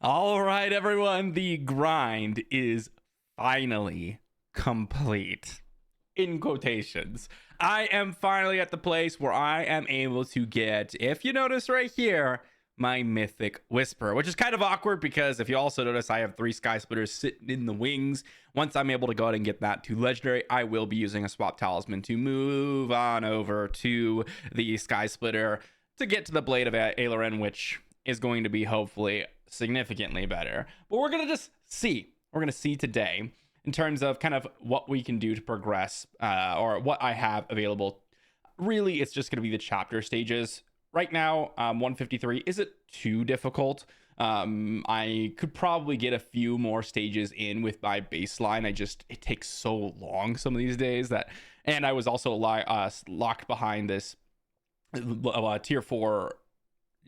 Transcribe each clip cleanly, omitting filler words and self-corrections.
All right, everyone, the grind is finally complete. In quotations. I am finally at the place where I am able to get, if you notice right here, my mythic whisper, which is kind of awkward because if you also notice, I have 3 sky splitters sitting in the wings. Once I'm able to go ahead and get that to legendary, I will be using a swap talisman to move on over to the sky splitter to get to the blade of Aileron, which is going to be hopefully significantly better. But we're going to just see. We're going to see today in terms of kind of what we can do to progress or what I have available. Really, it's just going to be the chapter stages. Right now, 153 isn't too difficult. I could probably get a few more stages in with my baseline. It takes so long some of these days and I was also locked behind this tier 4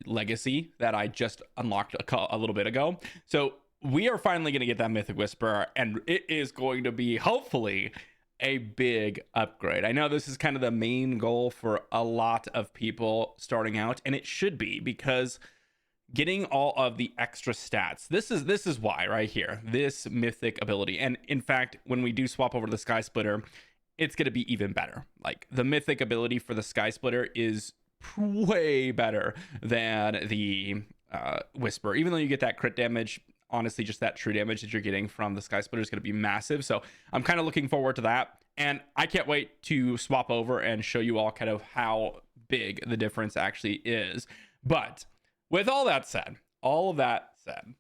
legacy that I just unlocked a little bit ago. So we are finally going to get that mythic whisper, and it is going to be hopefully a big upgrade. I know this is kind of the main goal for a lot of people starting out, and it should be, because getting all of the extra stats, this is why right here, this mythic ability. And in fact, when we do swap over to the sky splitter, it's going to be even better. Like, the mythic ability for the sky splitter is way better than the whisper. Even though you get that crit damage, honestly, just that true damage that you're getting from the sky splitter is going to be massive. So I'm kind of looking forward to that, and I can't wait to swap over and show you all kind of how big the difference actually is. But with all of that said,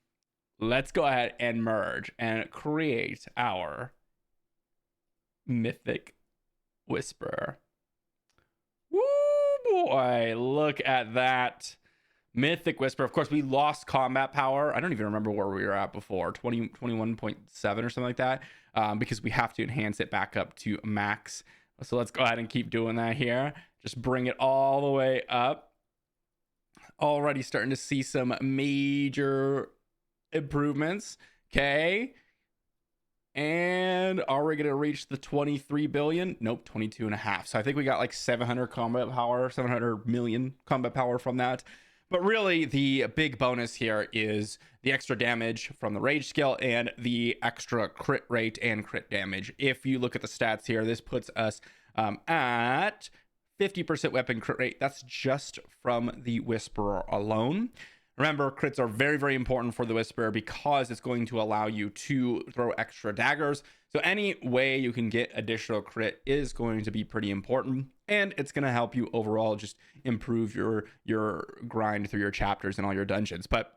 let's go ahead and merge and create our mythic whisper. Woo boy, look at that mythic whisper. Of course, we lost combat power. I don't even remember where we were at before, 21.7 or something like that, because we have to enhance it back up to max. So let's go ahead and keep doing that here. Just bring it all the way up. Already starting to see some major improvements. Okay. And are we going to reach the 23 billion? Nope, 22 and a half. So I think we got like 700 combat power, 700 million combat power from that. But really, the big bonus here is the extra damage from the rage skill and the extra crit rate and crit damage. If you look at the stats here, this puts us at 50% weapon crit rate. That's just from the Whisperer alone. Remember, crits are very, very important for the Whisperer because it's going to allow you to throw extra daggers. So any way you can get additional crit is going to be pretty important, and it's going to help you overall just improve your grind through your chapters and all your dungeons. But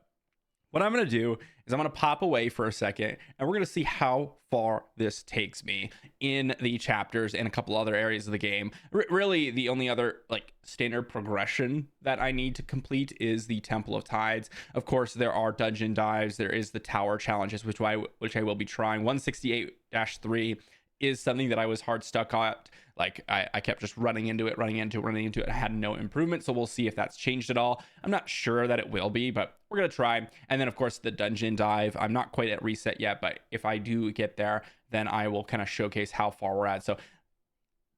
what I'm going to do is I'm going to pop away for a second, and we're going to see how far this takes me in the chapters and a couple other areas of the game. Really, the only other like standard progression that I need to complete is the Temple of Tides. Of course, there are dungeon dives. There is the tower challenges, which I will be trying. 168-3 is something that I was hard stuck at. Like, I kept just running into it. I had no improvement. So we'll see if that's changed at all. I'm not sure that it will be, but we're going to try. And then, of course, the dungeon dive. I'm not quite at reset yet, but if I do get there, then I will kind of showcase how far we're at. So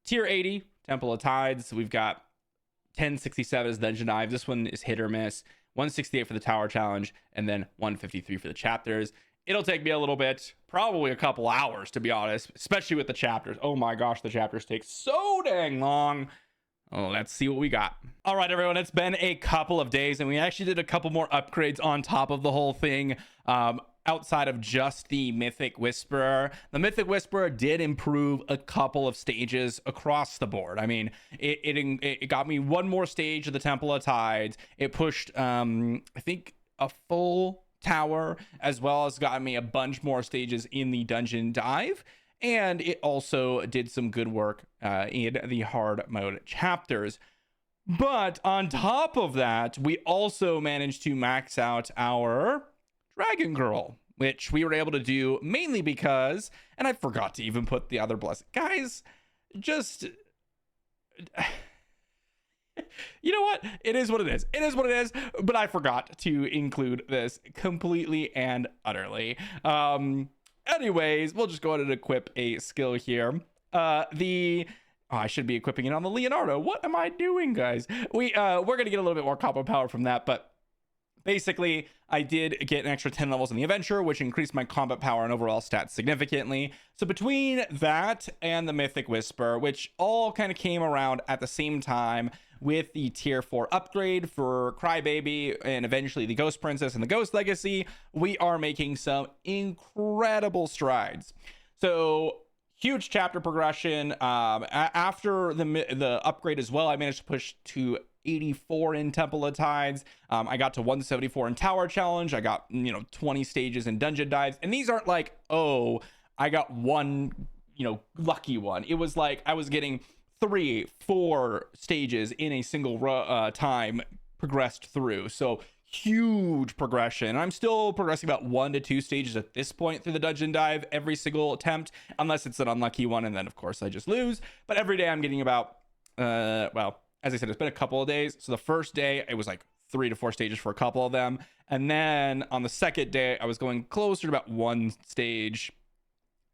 tier 80, Temple of Tides. We've got 1067 as dungeon dive. This one is hit or miss. 168 for the tower challenge, and then 153 for the chapters. It'll take me a little bit, probably a couple hours, to be honest, especially with the chapters. Oh my gosh, the chapters take so dang long. Oh, let's see what we got. All right, everyone, it's been a couple of days, and we actually did a couple more upgrades on top of the whole thing. Outside of just the Mythic Whisperer. The Mythic Whisperer did improve a couple of stages across the board. I mean, it got me one more stage of the Temple of Tides. It pushed, I think, a full tower, as well as got me a bunch more stages in the dungeon dive, and it also did some good work in the hard mode chapters. But on top of that, we also managed to max out our Dragon Girl, which we were able to do mainly because, and I forgot to even put the other blessing, guys, just you know what? It is what it is. It is what it is. But I forgot to include this completely and utterly. Anyways, we'll just go ahead and equip a skill here. I should be equipping it on the Leonardo. What am I doing, guys? We're gonna get a little bit more combo power from that, but basically, I did get an extra 10 levels in the adventure, which increased my combat power and overall stats significantly. So between that and the Mythic Whisper, which all kind of came around at the same time with the tier 4 upgrade for Crybaby and eventually the Ghost Princess and the Ghost Legacy, we are making some incredible strides. So huge chapter progression. After the upgrade as well, I managed to push to 84 in Temple of Tides. I got to 174 in Tower Challenge. I got 20 stages in Dungeon Dives, and these aren't like, oh, I got one lucky one. It was like I was getting 3-4 stages in a single time progressed through. So huge progression. I'm still progressing about 1 to 2 stages at this point through the Dungeon Dive every single attempt, unless it's an unlucky one, and then of course I just lose. But every day I'm getting about well, as I said, it's been a couple of days. So the first day, it was like 3 to 4 stages for a couple of them. And then on the second day, I was going closer to about 1 stage,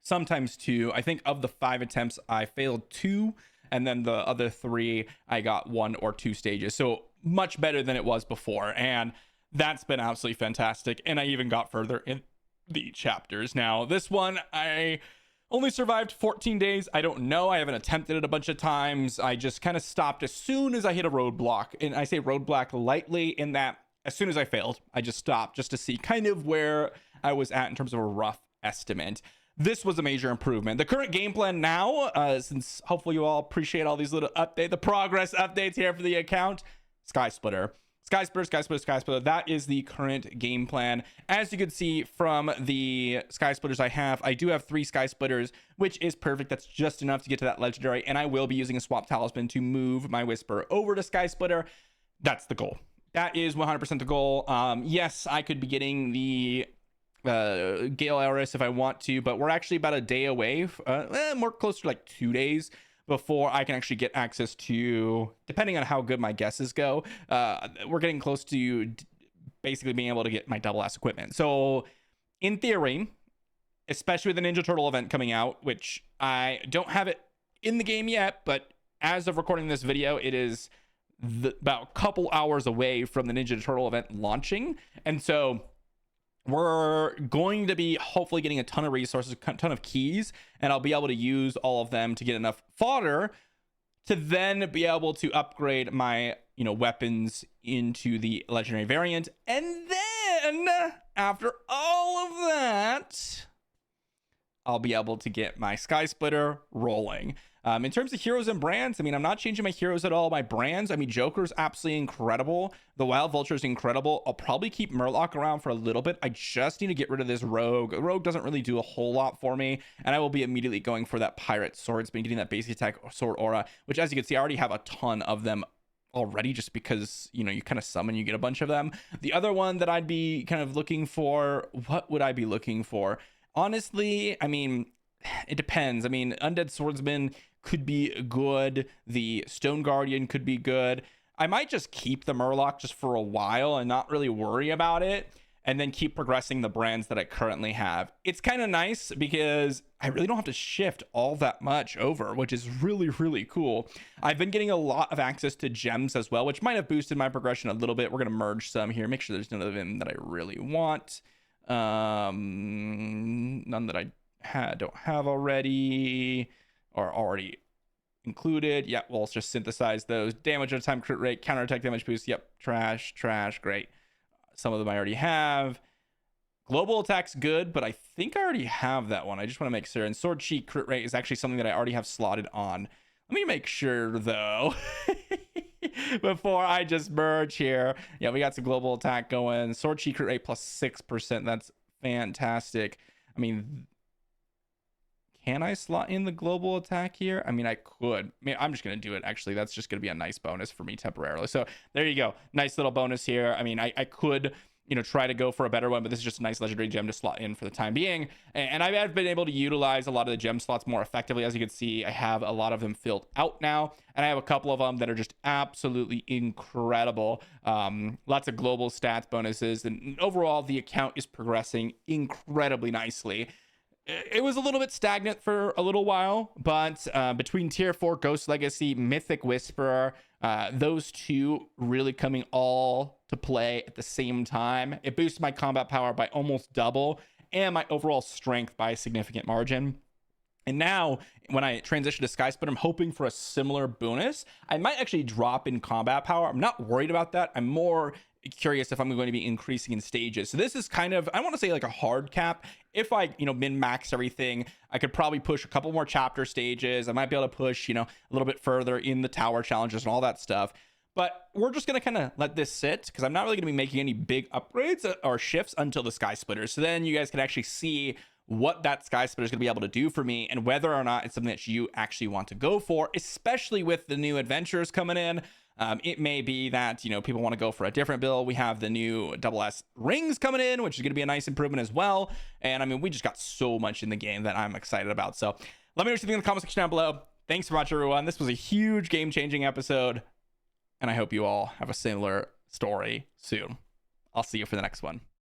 sometimes 2. I think of the 5 attempts, I failed 2. And then the other 3, I got 1 or 2 stages. So much better than it was before. And that's been absolutely fantastic. And I even got further in the chapters. Now, this one, I only survived 14 days. I don't know. I haven't attempted it a bunch of times. I just kind of stopped as soon as I hit a roadblock. And I say roadblock lightly in that as soon as I failed, I just stopped just to see kind of where I was at in terms of a rough estimate. This was a major improvement. The current game plan now, since hopefully you all appreciate all these little the progress updates here for the account, Sky Splitter. Sky Splitter. That is the current game plan. As you can see from the Sky Splitters I do have 3 Sky Splitters, which is perfect. That's just enough to get to that legendary, and I will be using a swap talisman to move my Whisper over to Sky Splitter. That's the goal. That is 100% the goal. Yes, I could be getting the Gale Eris if I want to, but we're actually about a day away, more close to like 2 days before I can actually get access to, depending on how good my guesses go, we're getting close to basically being able to get my double ass equipment. So in theory, especially with the Ninja Turtle event coming out, which I don't have it in the game yet, but as of recording this video, it is about a couple hours away from the Ninja Turtle event launching. And so we're going to be hopefully getting a ton of resources, a ton of keys, and I'll be able to use all of them to get enough fodder to then be able to upgrade my weapons into the legendary variant. And then after all of that, I'll be able to get my Sky Splitter rolling. In terms of heroes and brands, I mean, I'm not changing my heroes at all. My brands, I mean, Joker's absolutely incredible. The Wild Vulture's incredible. I'll probably keep Murloc around for a little bit. I just need to get rid of this Rogue. Rogue doesn't really do a whole lot for me, and I will be immediately going for that Pirate Sword. It's been getting that basic attack sword aura, which, as you can see, I already have a ton of them already, just because you kind of summon, you get a bunch of them. The other one that I'd be kind of looking for, what would I be looking for? Honestly, I mean, it depends. I mean, Undead Swordsman could be good. The Stone Guardian could be good. I might just keep the Murloc just for a while and not really worry about it, and then keep progressing the brands that I currently have. It's kind of nice because I really don't have to shift all that much over, which is really, really cool. I've been getting a lot of access to gems as well, which might have boosted my progression a little bit. We're going to merge some here, make sure there's none of them that I really want. None that I don't have already, or already included. Yeah, we'll just synthesize those. Damage at a time, crit rate, counterattack damage boost. Yep, trash, great. Some of them I already have. Global attack's good, but I think I already have that one. I just want to make sure. And sword cheat crit rate is actually something that I already have slotted on. Let me make sure though before I just merge here. Yeah, we got some global attack going. Sword cheat crit rate plus 6%. That's fantastic. I mean, can I slot in the global attack here? I mean, I could. I mean, I'm just going to do it. Actually, that's just going to be a nice bonus for me temporarily. So there you go. Nice little bonus here. I mean, I could, try to go for a better one, but this is just a nice legendary gem to slot in for the time being. And I've been able to utilize a lot of the gem slots more effectively. As you can see, I have a lot of them filled out now, and I have a couple of them that are just absolutely incredible. Lots of global stats bonuses, and overall, the account is progressing incredibly nicely. It was a little bit stagnant for a little while, but between tier 4 Ghost Legacy, Mythic Whisperer, those two really coming all to play at the same time. It boosts my combat power by almost double and my overall strength by a significant margin. And now when I transition to Sky Split, I'm hoping for a similar bonus. I might actually drop in combat power. I'm not worried about that. I'm more curious if I'm going to be increasing in stages. So this is kind of, I want to say like a hard cap. If I, min max everything, I could probably push a couple more chapter stages. I might be able to push, a little bit further in the tower challenges and all that stuff. But we're just going to kind of let this sit because I'm not really going to be making any big upgrades or shifts until the Sky Splitters. So then you guys can actually see what that Sky Splitter is going to be able to do for me and whether or not it's something that you actually want to go for, especially with the new adventures coming in. It may be that, people want to go for a different build. We have the new double S rings coming in, which is going to be a nice improvement as well. And I mean, we just got so much in the game that I'm excited about. So let me know what you think in the comment section down below. Thanks so much, everyone. This was a huge game-changing episode, and I hope you all have a similar story soon. I'll see you for the next one.